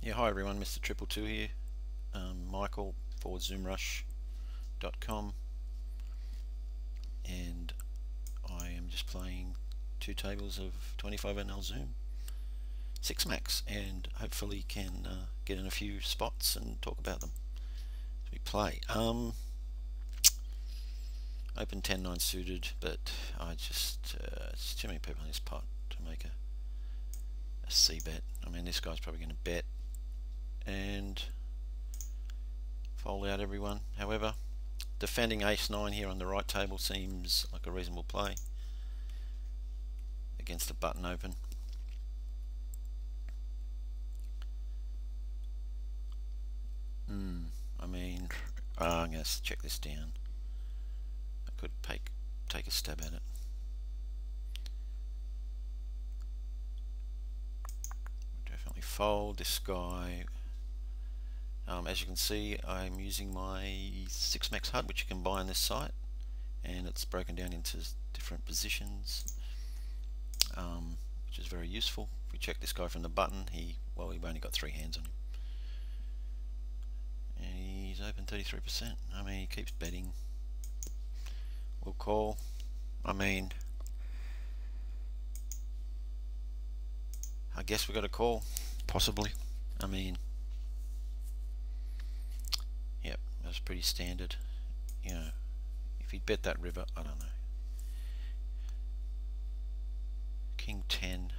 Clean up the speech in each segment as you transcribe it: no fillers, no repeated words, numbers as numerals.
Yeah, hi everyone, Mr. Triple Two here. Michael for ZoomRush.com, and I am just playing two tables of 25NL Zoom 6 Max, and hopefully can get in a few spots and talk about them as we play. Open 10-9 suited, but I just it's too many people in this pot to make a C bet. I mean, this guy's probably going to bet and fold out everyone. However, defending ace-9 here on the right table seems like a reasonable play against the button open. I mean, I'm going to check this down. I could take a stab at it. Definitely fold this guy. As you can see, I'm using my 6 Max HUD, which you can buy on this site, and it's broken down into different positions, which is very useful. If we check this guy from the button, we've only got 3 hands on him, and he's open 33%. I mean, he keeps betting. We'll call. I mean, I guess we got to call, possibly. I mean, yep, that's pretty standard. You know, if he'd bet that river, I don't know. King 10.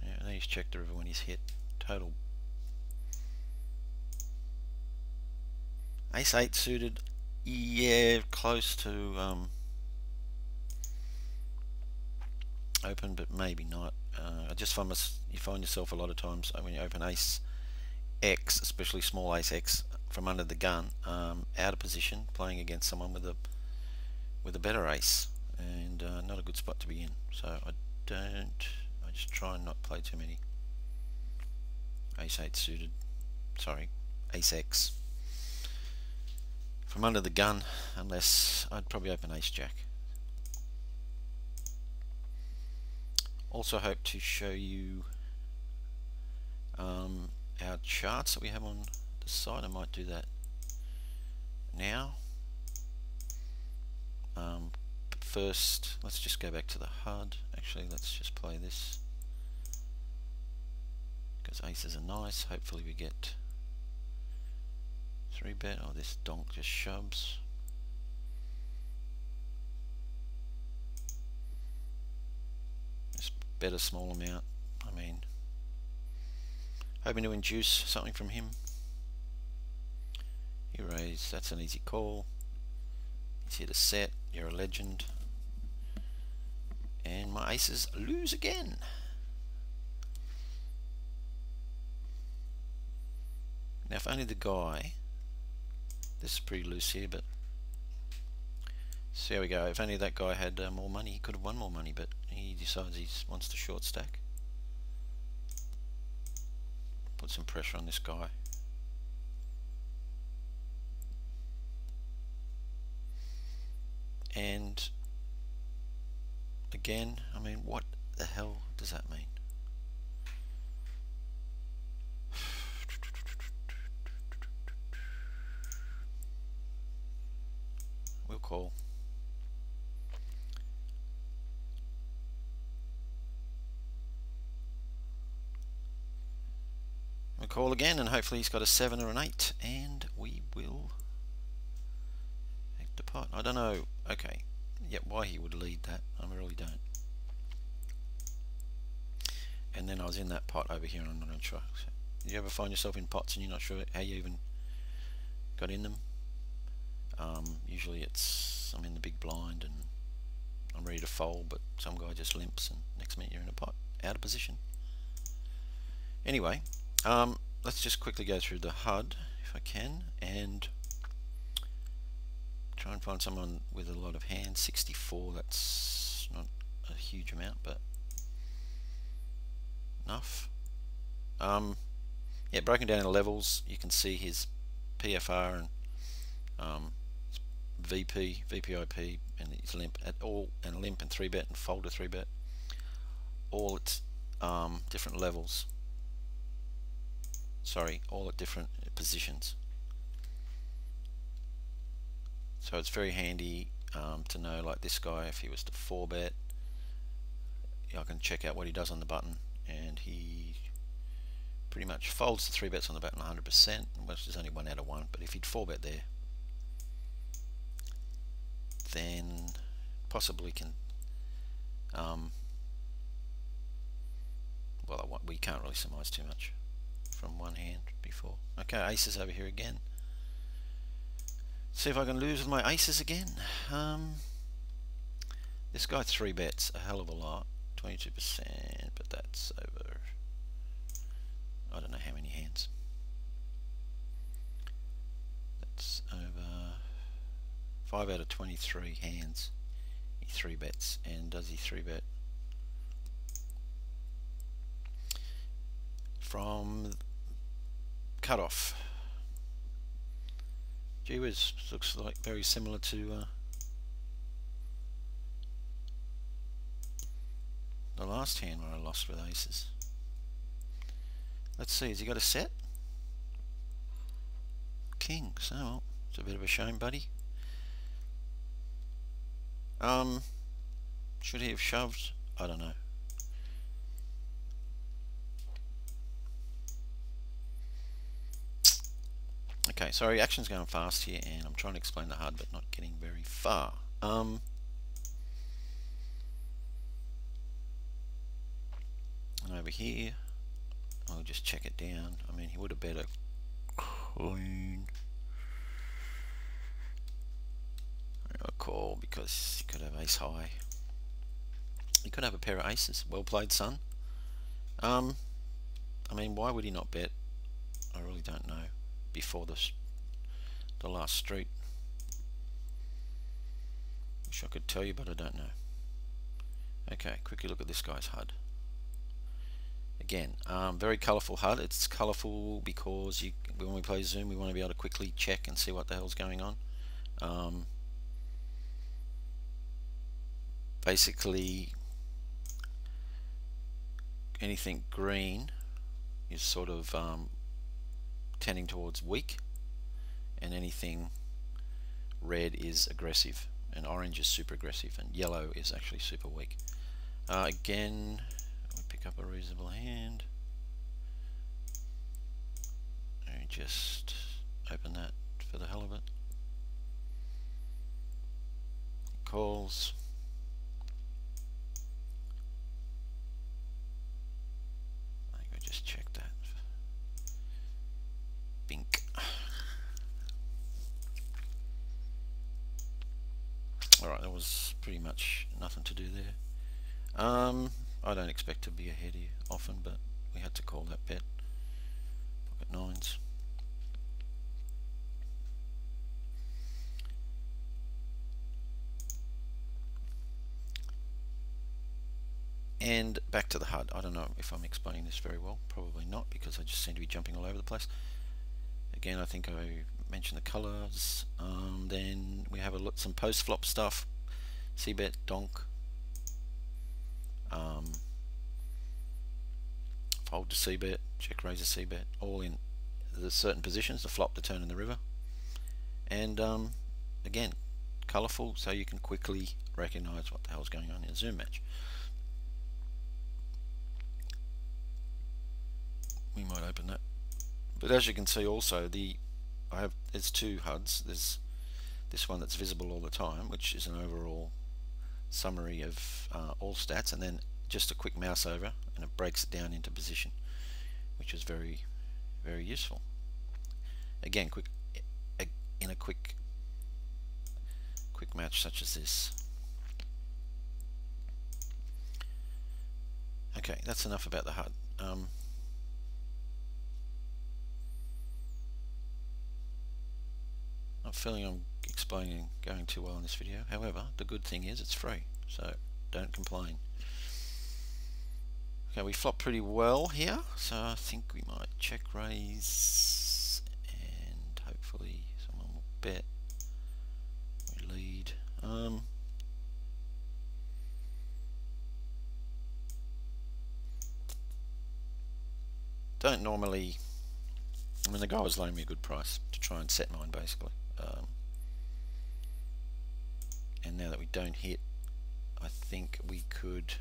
Yeah, and then he's checked the river when he's hit. Total. Ace 8 suited. Yeah, close to open, but maybe not. I just find you find yourself a lot of times when you open ace X, especially small ace X, from under the gun, out of position, playing against someone with a better ace, and not a good spot to be in. So I just try and not play too many ace 8 suited, sorry, ace X from under the gun, unless I'd probably open ace jack. Also hope to show you our charts that we have on the site. I might do that now. But first, let's just go back to the HUD. Actually, let's just play this, because aces are nice. Hopefully we get 3 bet. Oh, this donk just shoves. Just bet a small amount. I mean, hoping to induce something from him. You raise, that's an easy call. He's here to set, you're a legend. And my aces lose again. Now if only the guy, this is pretty loose here, but so there we go. If only that guy had more money, he could have won more money, but he decides he wants to short stack. Put some pressure on this guy. And again, I mean, what the hell does that mean? We'll call. We'll call again, and hopefully he's got a 7 or an 8, and we will take the pot. I don't know. Okay, yeah, why he would lead that, I really don't. And then I was in that pot over here, and I'm not sure. Do you ever find yourself in pots and you're not sure how you even got in them? Usually it's I'm in the big blind and I'm ready to fold, but some guy just limps, and next minute you're in a pot, out of position. Anyway, let's just quickly go through the HUD if I can, and try and find someone with a lot of hands. 64, that's not a huge amount, but enough. Yeah, broken down into levels, you can see his PFR and VP, VPIP, and his limp at all, and limp and 3 bet and fold to 3 bet, all at different levels. sorry, all at different positions. So it's very handy to know, like this guy, if he was to 4-bet, I can check out what he does on the button, and he pretty much folds the 3-bets on the button 100%, which is only 1 out of 1, but if he'd 4-bet there, then possibly can well, we can't really surmise too much from one hand before. Okay, aces over here again. See if I can lose with my aces again. This guy 3-bets a hell of a lot, 22%, but that's over, I don't know how many hands. That's over 5 out of 23 hands. He 3-bets, and does he 3-bet from cutoff? Gee whiz, looks like very similar to the last hand where I lost with aces. Let's see, has he got a set? Kings. Oh well, it's a bit of a shame, buddy. Should he have shoved? I don't know. Okay, sorry, action's going fast here, and I'm trying to explain the HUD, but not getting very far. And over here, I'll just check it down. I mean, he would have bet a queen. A call because he could have ace high. He could have a pair of aces. Well played, son. I mean, why would he not bet? I really don't know. Before the last street. Wish I could tell you, but I don't know. Okay, quickly look at this guy's HUD. Again, very colourful HUD. It's colourful because when we play Zoom, we want to be able to quickly check and see what the hell's going on. Basically, anything green is sort of tending towards weak, and anything red is aggressive, and orange is super aggressive, and yellow is actually super weak. Again, we pick up a reasonable hand and just open that for the hell of it. Calls. I think I just checked that. Bink. Alright, that was pretty much nothing to do there. I don't expect to be ahead here often, but we had to call that bet. Pocket nines. And back to the HUD. I don't know if I'm explaining this very well. Probably not, because I just seem to be jumping all over the place. Again, I think I mentioned the colors. Then we have some post-flop stuff. C-bet, donk. Fold to C-bet, check raise a C-bet, all in the certain positions, the flop, the turn, and the river. And again, colourful, so you can quickly recognize what the hell's going on in a Zoom match. We might open that, but as you can see, also there's two HUDs. There's this one that's visible all the time, which is an overall summary of all stats, and then just a quick mouse over, and it breaks it down into position, which is very, very useful. Again, in a quick match such as this. Okay, that's enough about the HUD. I'm feeling I'm explaining going too well in this video. However, the good thing is it's free, so don't complain. Okay, we flop pretty well here, so I think we might check raise, and hopefully someone will bet. We lead. Don't normally mean, the guy was loaning me a good price to try and set mine, basically. And now that we don't hit, I think we could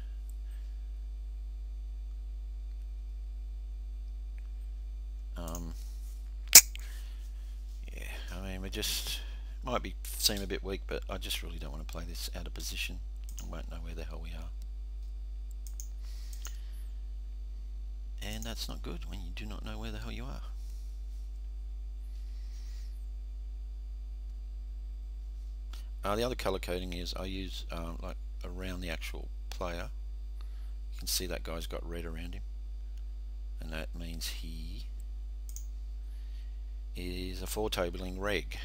yeah, I mean, we just might seem a bit weak, but I just really don't want to play this out of position. I won't know where the hell we are, and that's not good when you do not know where the hell you are. The other color coding is I use like around the actual player. You can see that guy's got red around him, and that means he is a 4-tabling reg,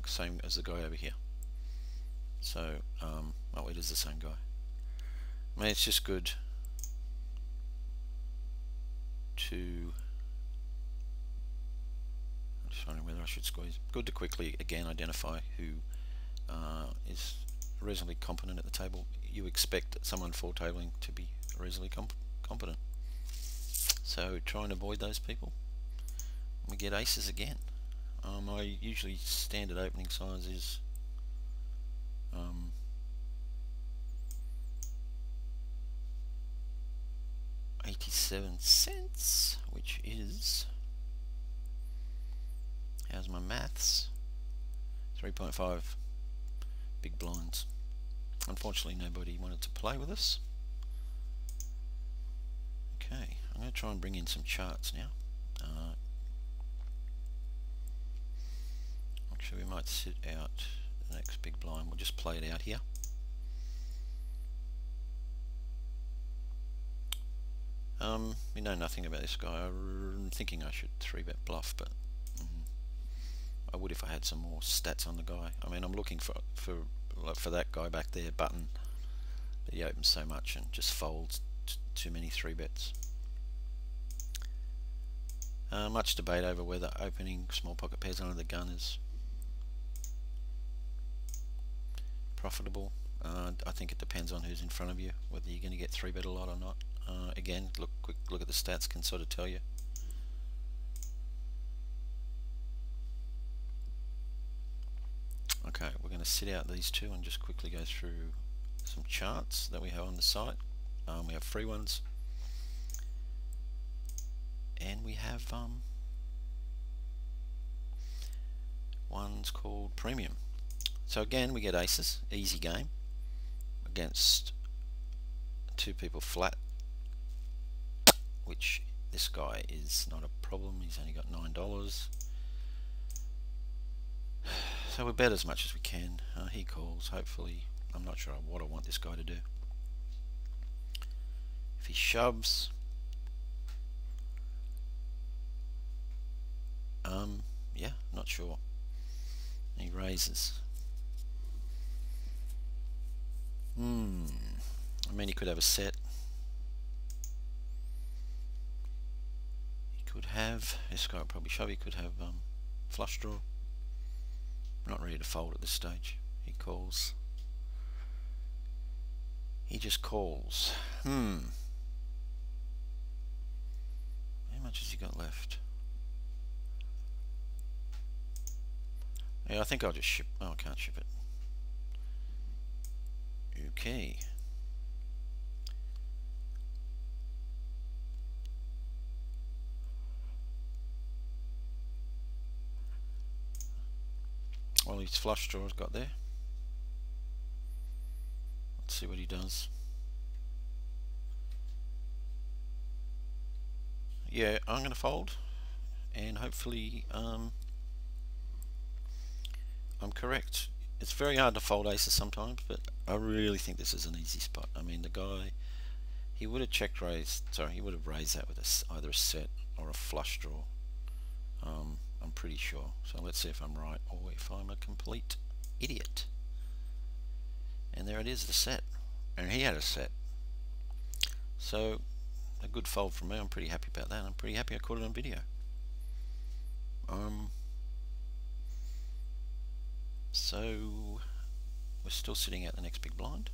same as the guy over here. So, oh, it is the same guy. I mean, it's just good to, I'm just wondering whether I should squeeze. Good to quickly again identify who is reasonably competent at the table. You expect someone 4-tabling to be reasonably competent. So try and avoid those people. We get aces again. I usually standard opening size is 87 cents, which is, how's my maths? 3.5 big blinds. Unfortunately, nobody wanted to play with us. Okay, I'm going to try and bring in some charts now. Actually, we might sit out the next big blind. We'll just play it out here. We know nothing about this guy. I'm thinking I should 3-bet bluff, but I would if I had some more stats on the guy. I mean, I'm looking for that guy back there, Button, but he opens so much and just folds too many 3-bets. Much debate over whether opening small pocket pairs under the gun is profitable. I think it depends on who's in front of you, whether you're going to get 3-bet a lot or not. Again, quick look at the stats can sort of tell you. Okay, we're going to sit out these two and just quickly go through some charts that we have on the site. We have free ones, and we have ones called premium. So again, we get aces, easy game, against 2 people flat, which this guy is not a problem. He's only got $9. So we bet as much as we can. He calls, hopefully. I'm not sure what I want this guy to do. If he shoves, yeah, not sure. He raises. I mean, he could have a set. He could have, this guy will probably shove, he could have flush draw. Not ready to fold at this stage. He calls. He just calls. How much has he got left? Yeah, I think I'll just ship. Oh, I can't ship it. Okay. Well, his flush draw's got there. Let's see what he does. Yeah, I'm going to fold, and hopefully I'm correct. It's very hard to fold aces sometimes, but I really think this is an easy spot. I mean, the guy, he would have check raised, sorry, he would have raised that with either a set or a flush draw. I'm pretty sure. So let's see if I'm right or if I'm a complete idiot. And there it is, the set. And he had a set. So a good fold from me. I'm pretty happy about that. I'm pretty happy I caught it on video. So we're still sitting at the next big blind.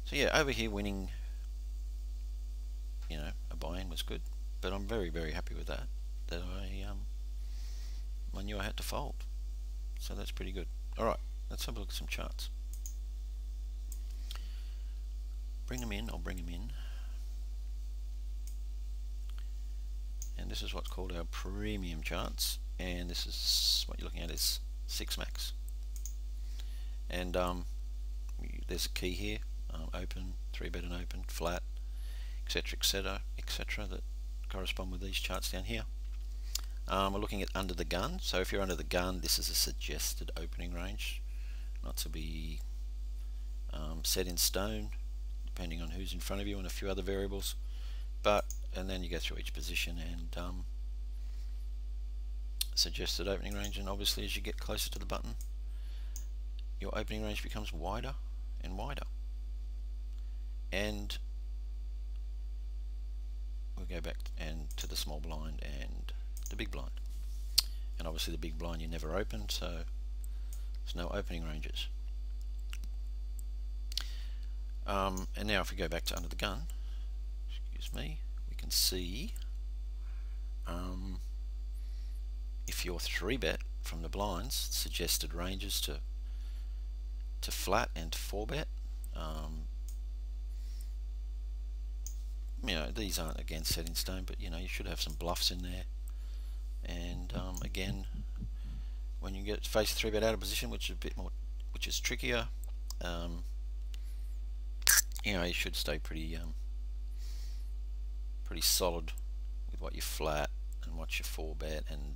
So yeah, over here winning you know, a buy-in was good, but I'm very, very happy with that I knew I had to fold, so that's pretty good. Alright, let's have a look at some charts. Bring them in, I'll bring them in. And this is what's called our premium charts, and this is what you're looking at is 6 max. And there's a key here, open, 3-bet and open, flat, etc, etc, etc, that correspond with these charts down here. We're looking at under the gun, so if you're under the gun, this is a suggested opening range, not to be set in stone, depending on who's in front of you and a few other variables. And then you go through each position and suggested opening range, and obviously as you get closer to the button, your opening range becomes wider and wider. And we'll go back and to the small blind and the big blind. And obviously the big blind you never opened, so there's no opening ranges. And now if we go back to under the gun, excuse me, we can see if your 3-bet from the blinds suggested ranges to flat and to 4-bet. You know, these aren't again set in stone, but you know, you should have some bluffs in there. And again, when you get face 3-bet out of position, which is a bit more, which is trickier, you know, you should stay pretty pretty solid with what you flat and what your 4-bet, and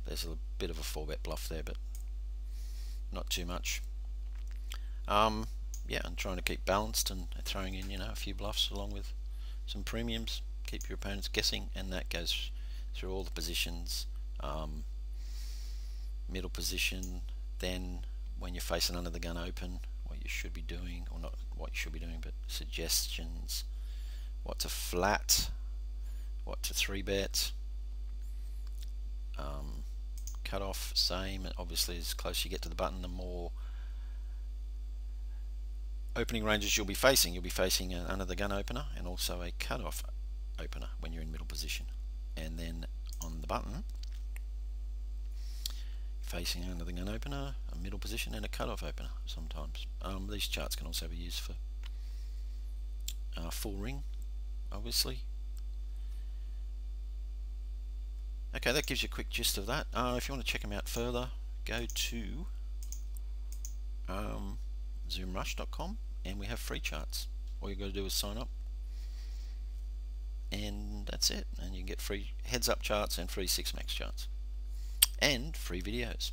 there's a bit of a 4-bet bluff there, but not too much. Yeah, and trying to keep balanced and throwing in, you know, a few bluffs along with some premiums, keep your opponents guessing, and that goes through all the positions. Middle position, then when you're facing under the gun open, what you should be doing, or not what you should be doing, but suggestions, what to flat, what to 3-bet, cut off, same. Obviously as close you get to the button, the more opening ranges you'll be facing. You'll be facing an under the gun opener and also a cut off opener when you're in middle position, and then on the button facing under the gun opener, a middle position, and a cut off opener sometimes. These charts can also be used for full ring, obviously. Okay, that gives you a quick gist of that. If you want to check them out further, go to zoomrush.com, and we have free charts. All you got to do is sign up, and that's it. And you can get free heads up charts and free 6 max charts and free videos.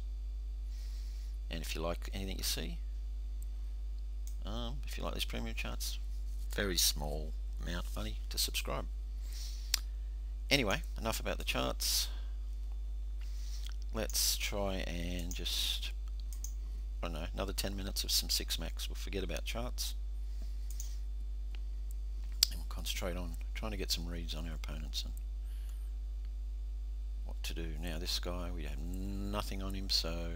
And if you like anything you see, if you like these premium charts, very small amount of money to subscribe. Anyway, enough about the charts. Let's try and just, I don't know, another 10 minutes of some 6 max. We'll forget about charts and we'll concentrate on trying to get some reads on our opponents and what to do. Now this guy, we have nothing on him, so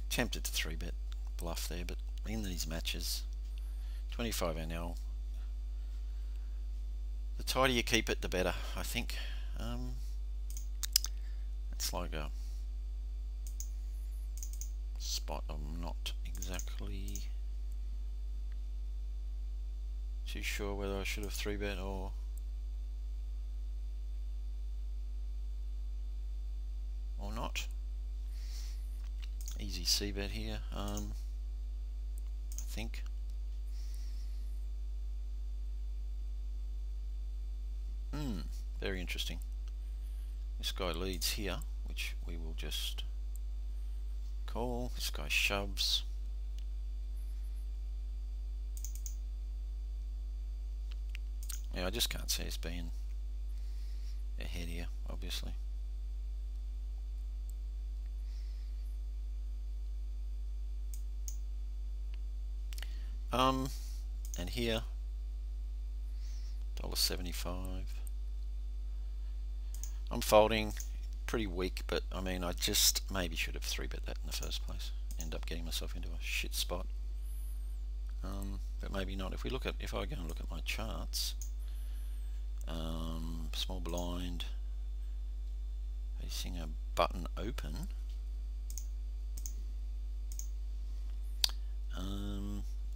tempted to 3-bet bluff there, but in these matches, 25 NL, the tighter you keep it, the better, I think. It's like a spot I'm not exactly too sure whether I should have 3-bet or not. Easy C-bet here, I think. Very interesting. This guy leads here, which we will just call. This guy shoves. Yeah, I just can't see us being ahead here, obviously. And here, $1.75. I'm folding, pretty weak, but I mean, I just maybe should have 3-bet that in the first place. End up getting myself into a shit spot. But maybe not. If I go and look at my charts, small blind, facing a button open.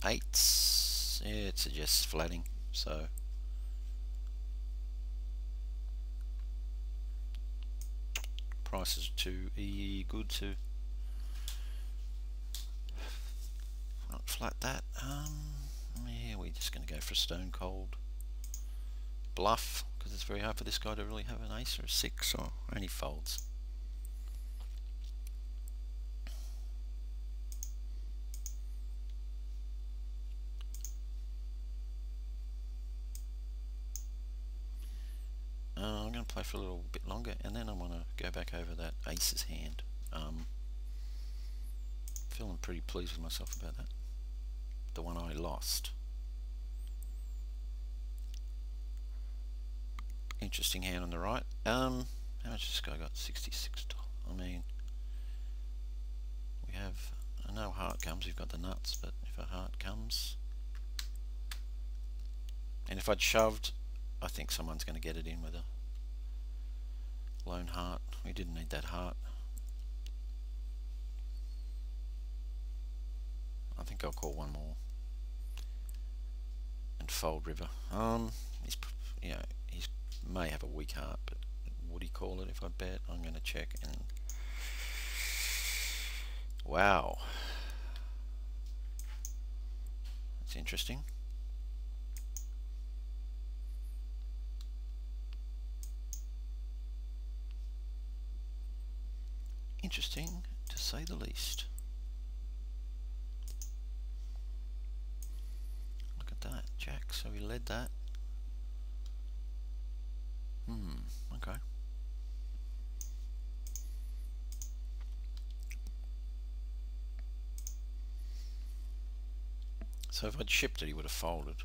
Eights, yeah, it suggests flatting, so prices too good to not flat that. Yeah, we're just going to go for a stone cold bluff, because it's very hard for this guy to really have an ace or a 6 or any folds. I'm going to play for a little bit longer, and then I want to go back over that aces hand. Feeling pretty pleased with myself about that. The one I lost. Interesting hand on the right. How much this guy got? $66. I mean, we have, I know heart comes, we've got the nuts, but if a heart comes, and if I'd shoved, I think someone's going to get it in with a lone heart. We didn't need that heart. I think I'll call one more and fold river. He's, you know, he may have a weak heart, but would he call it if I bet? I'm going to check, and wow, that's interesting. Interesting, to say the least. Look at that, Jack. So he led that. Okay. So if I'd shipped it, he would have folded.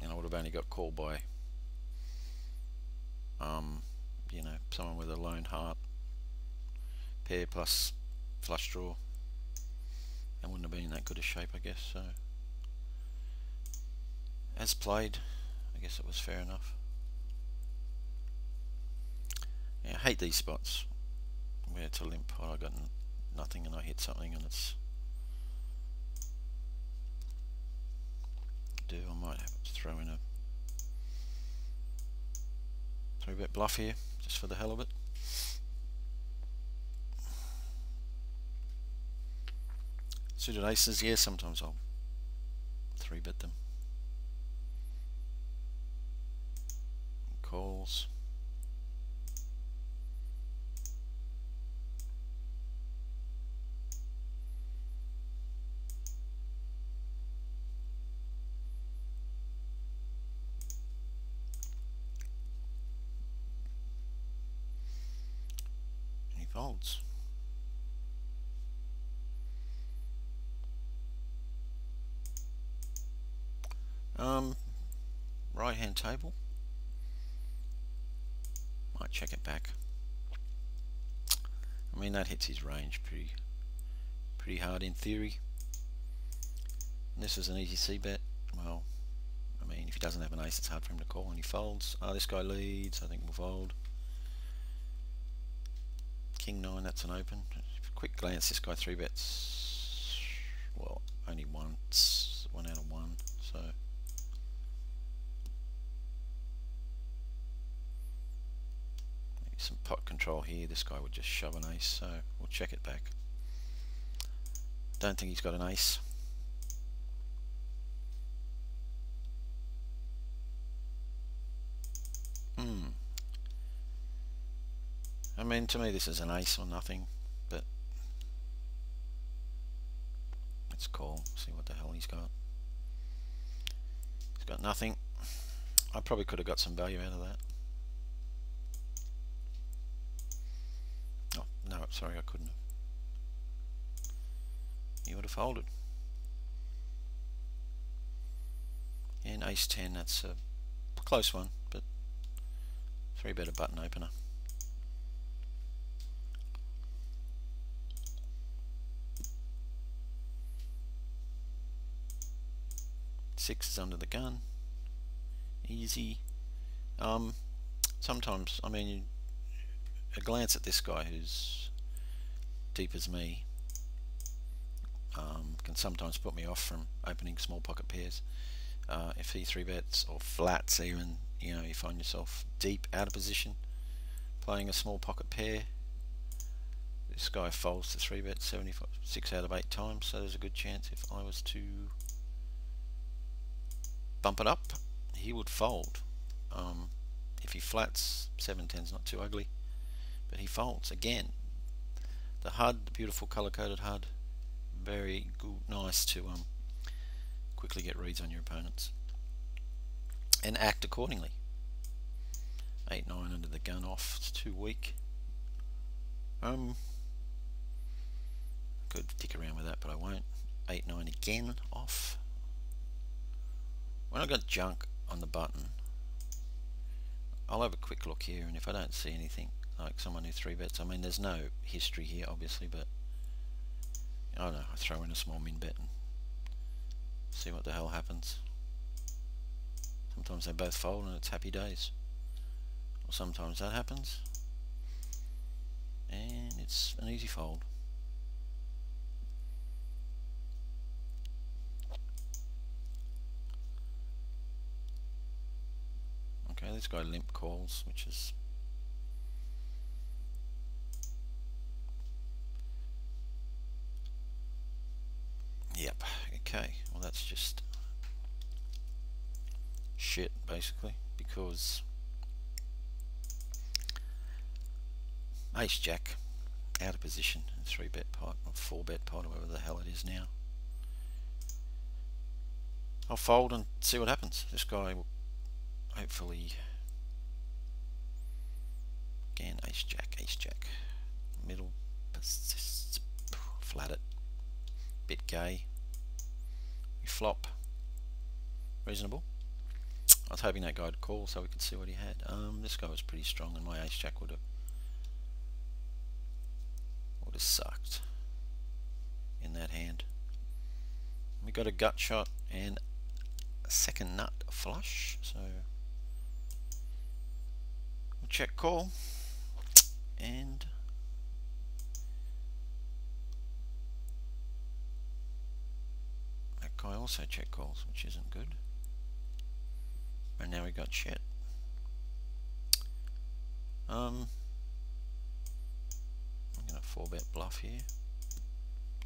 And I would have only got called by you know, someone with a lone heart, pair plus flush draw. It wouldn't have been in that good a shape, I guess. So as played, I guess it was fair enough. Yeah, I hate these spots where it's a limp. I got nothing and I hit something and it's I might have to throw in a 3-bet bluff here just for the hell of it. Suited aces, yeah, sometimes I'll 3-bet them. Calls. He folds. Right hand table. Might check it back. I mean, that hits his range pretty hard in theory. And this is an easy c-bet. Well, I mean, if he doesn't have an ace, it's hard for him to call, and he folds. This guy leads. I think we'll fold. King 9, that's an open. Quick glance, this guy 3-bets. Well, only once, 1 out of 1. So maybe some pot control here. This guy would just shove an ace, so we'll check it back. Don't think he's got an ace. I mean, to me this is an ace or nothing, but let's call, see what the hell he's got. He's got nothing. I probably could have got some value out of that. Oh, no, sorry, I couldn't have. He would have folded. And ace 10, that's a close one, but 3-better button opener. Six is under the gun. Easy. Sometimes, I mean, a glance at this guy who's deep as me can sometimes put me off from opening small pocket pairs. If he 3-bets or flats even, you know, you find yourself deep out of position playing a small pocket pair, this guy folds to 3-bet 6 out of 8 times, so there's a good chance if I was to bump it up, he would fold. If he flats, 7-10's not too ugly, but he folds again. The HUD, the beautiful color-coded HUD, very good, nice to quickly get reads on your opponents and act accordingly. 8-9 under the gun off, it's too weak. Could dick around with that, but I won't. 8-9 again off. When I got junk on the button, I'll have a quick look here, and if I don't see anything like someone who 3-bets, I mean there's no history here obviously, but I don't know, I throw in a small min bet and see what the hell happens. Sometimes they both fold and it's happy days, or sometimes that happens and it's an easy fold. Okay, this guy limp calls, which is yep. Okay, well that's just shit basically, because ace jack out of position, 3-bet pot or 4-bet pot or whatever the hell it is now. I'll fold and see what happens. This guy will hopefully, again ace jack, middle, flat it, bit gay, we flop, reasonable. I was hoping that guy would call so we could see what he had. This guy was pretty strong and my ace jack would have sucked in that hand. We got a gut shot and a second nut flush, so we'll check call, and that guy also check calls, which isn't good. And now we got shit. I'm gonna 4-bet bluff here.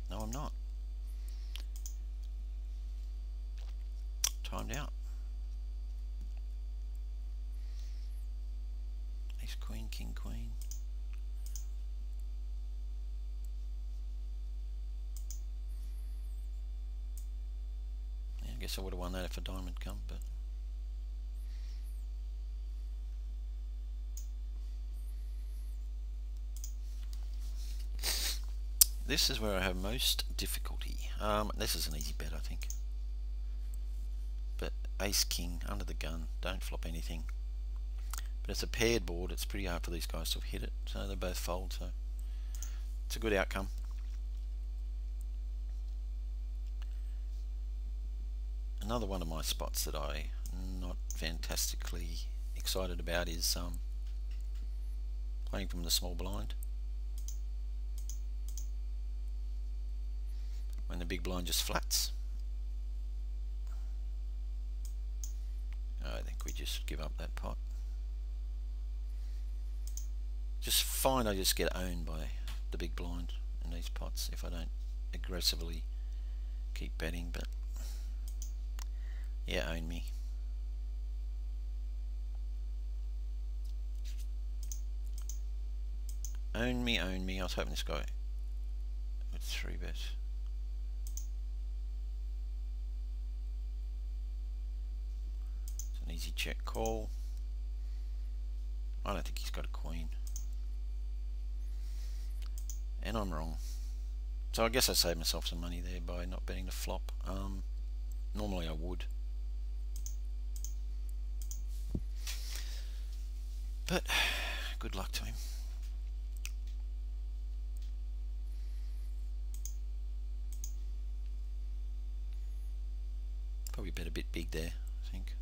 No, I'm not. Timed out. Ace queen, king queen. Yeah, I guess I would have won that if a diamond come, but this is where I have most difficulty. This is an easy bet, I think. But ace king under the gun, don't flop anything. But it's a paired board, it's pretty hard for these guys to have hit it, so they both fold, so it's a good outcome. Another one of my spots that I'm not fantastically excited about is playing from the small blind. When the big blind just flats. I think we just give up that pot. Just find I just get owned by the big blind in these pots if I don't aggressively keep betting, but yeah, own me. Own me, own me. I was hoping this guy would 3-bet. It's an easy check call. I don't think he's got a queen. And I'm wrong. So I guess I saved myself some money there by not betting the flop. Normally I would. But good luck to him. Probably bet a bit big there, I think.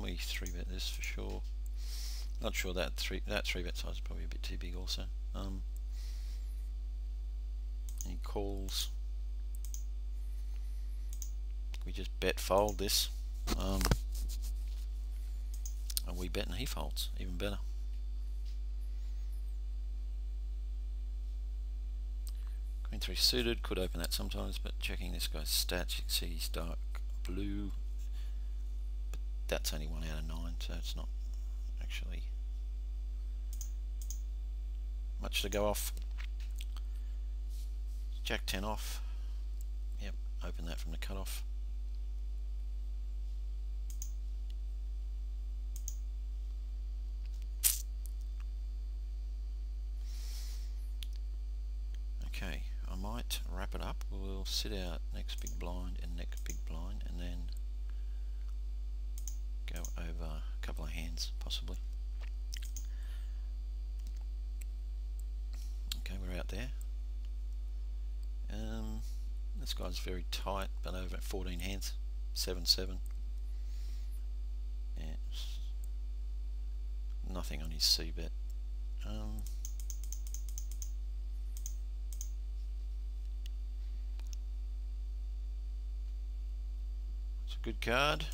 We 3-bet this for sure. Not sure that 3-bet size is probably a bit too big also. Any calls? We just bet fold this. And we bet and he folds, even better. Queen 3 suited, could open that sometimes, but checking this guy's stats, you can see he's dark blue. But that's only 1 out of 9, so it's not actually much to go off. Jack 10 off. Yep, open that from the cutoff. Okay, I might wrap it up. We'll sit out next big blind and next big blind, and then go over a couple of hands possibly. Okay, we're out there. This guy's very tight, but over 14 hands, 7-7. Yeah, nothing on his C-bet. It's a good card.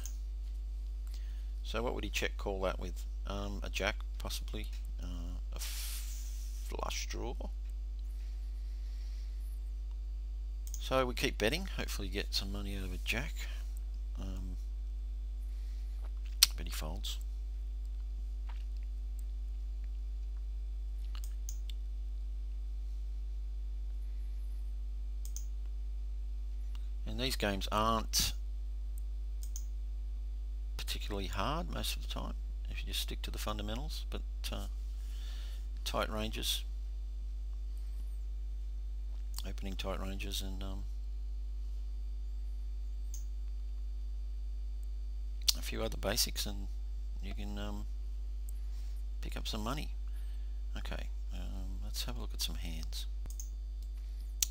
So what would he check call that with? A jack possibly, a flush draw. So we keep betting, hopefully get some money out of a jack. But he folds. And these games aren't particularly hard most of the time if you just stick to the fundamentals, but tight ranges, opening tight ranges, and a few other basics, and you can pick up some money. Okay, let's have a look at some hands.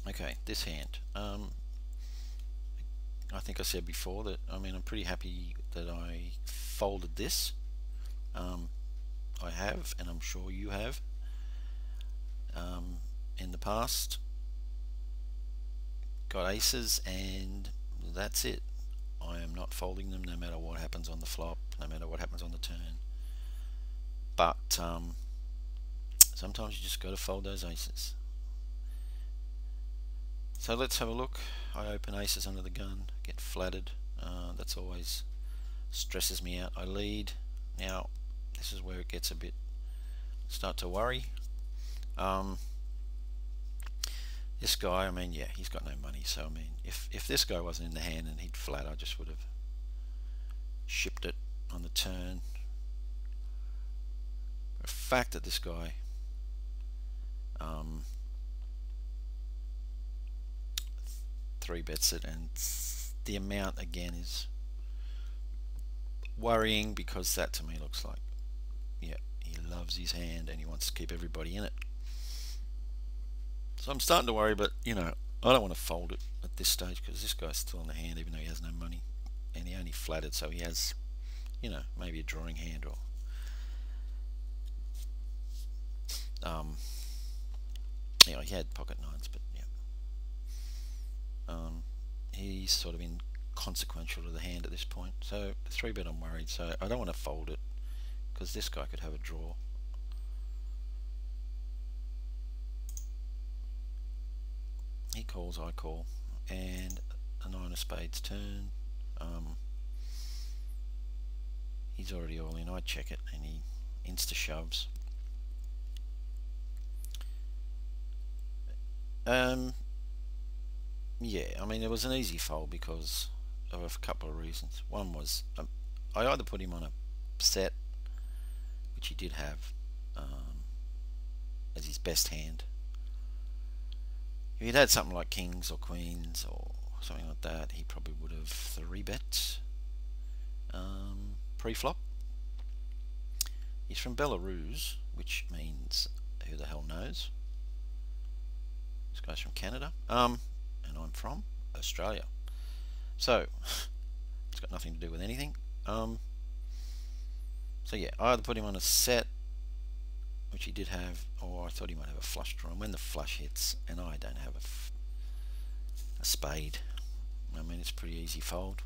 Okay, this hand. I think I said before that, I mean, I'm pretty happy that I folded this. I have, and I'm sure you have, in the past. Got aces, and that's it. I am not folding them no matter what happens on the flop, no matter what happens on the turn. But sometimes you just got to fold those aces. So let's have a look. I open aces under the gun, get flattered. That's always stresses me out. I lead. Now this is where it gets a bit start to worry. This guy, I mean, yeah, he's got no money. So I mean, if this guy wasn't in the hand and he'd flat, I just would have shipped it on the turn. The fact that this guy three bets it, and the amount again is worrying, because that to me looks like, yeah, he loves his hand and he wants to keep everybody in it. So I'm starting to worry, but you know, I don't want to fold it at this stage because this guy's still in the hand even though he has no money, and he only flattered, so he has, you know, maybe a drawing hand, or you know, he had pocket nines, but yeah, he's sort of inconsequential to the hand at this point. So the 3-bet, I'm worried, so I don't want to fold it because this guy could have a draw. He calls, I call, and a 9 of spades turn. He's already all in. I check it and he insta shoves. Yeah, I mean, it was an easy fold because of a couple of reasons. One was I either put him on a set, which he did have as his best hand. If he'd had something like kings or queens or something like that, he probably would have 3-bet pre-flop. He's from Belarus, which means who the hell knows. This guy's from Canada, and I'm from Australia. So it's got nothing to do with anything. So yeah, I either put him on a set, which he did have, or I thought he might have a flush draw. And when the flush hits, and I don't have a spade, I mean, it's a pretty easy fold.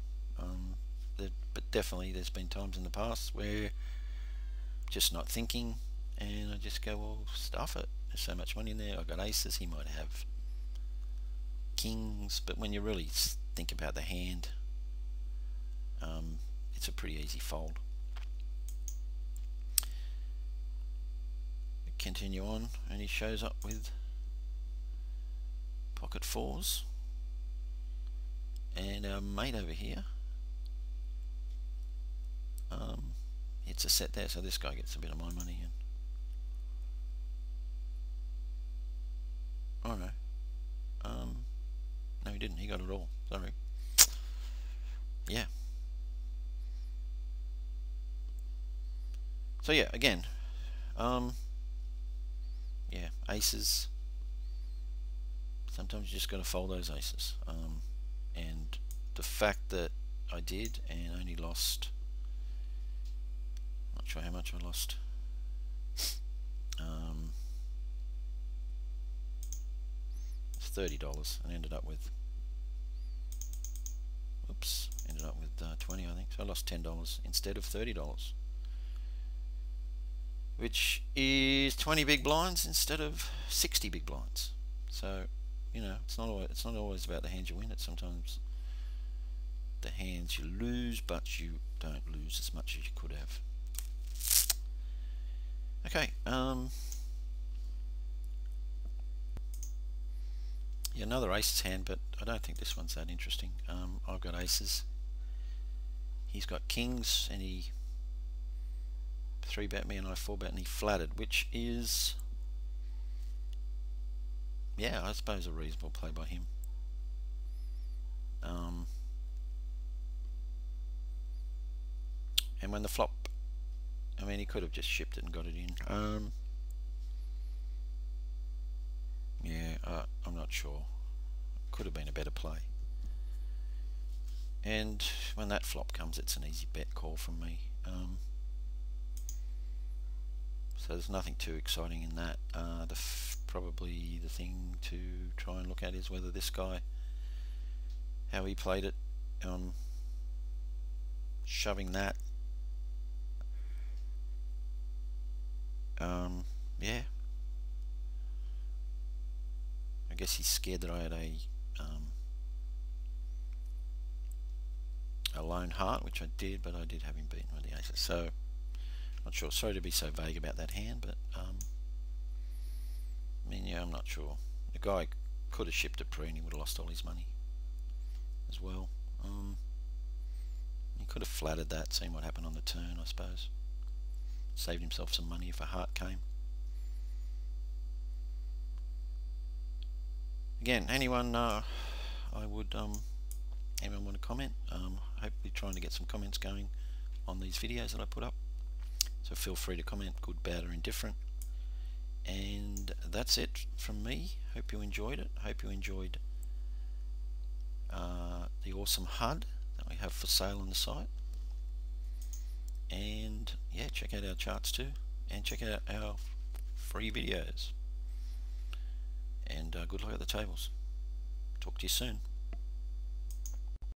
But definitely there's been times in the past where just not thinking, and I just go, well, stuff it. There's so much money in there. I've got aces. He might have kings. But when you really think about the hand, it's a pretty easy fold. We continue on, and he shows up with pocket fours, and our mate over here hits a set there, so this guy gets a bit of my money. And oh no, no, he didn't. He got it all. Sorry. Yeah. So yeah, again, yeah, aces. Sometimes you just got to fold those aces. And the fact that I did and only lost, not sure how much I lost. It's $30 and ended up with, oops, ended up with 20, I think. So I lost $10 instead of $30, which is 20 big blinds instead of 60 big blinds. So, you know, it's not always about the hands you win. It's sometimes the hands you lose, but you don't lose as much as you could have. Okay, yeah, another aces hand, but I don't think this one's that interesting. I've got aces. He's got kings, and he 3-bet me, and I 4-bet, and he flattered, which is, yeah, I suppose a reasonable play by him. And when the flop, I mean, he could have just shipped it and got it in. Yeah, I'm not sure. Could have been a better play. And when that flop comes, it's an easy bet call from me. So there's nothing too exciting in that. Probably the thing to try and look at is whether this guy, how he played it, shoving that. Yeah, I guess he's scared that I had a lone heart, which I did, but I did have him beaten with the aces. So not sure. Sorry to be so vague about that hand, but I mean, yeah, I'm not sure. The guy could have shipped it pre and he would have lost all his money as well. He could have flattered that, seen what happened on the turn, I suppose. Saved himself some money if a heart came. Again, anyone, I would, anyone want to comment? Hopefully trying to get some comments going on these videos that I put up. So feel free to comment, good, bad, or indifferent. And that's it from me. Hope you enjoyed it. Hope you enjoyed the awesome HUD that we have for sale on the site. And yeah, check out our charts too, and check out our free videos. And good luck at the tables. Talk to you soon.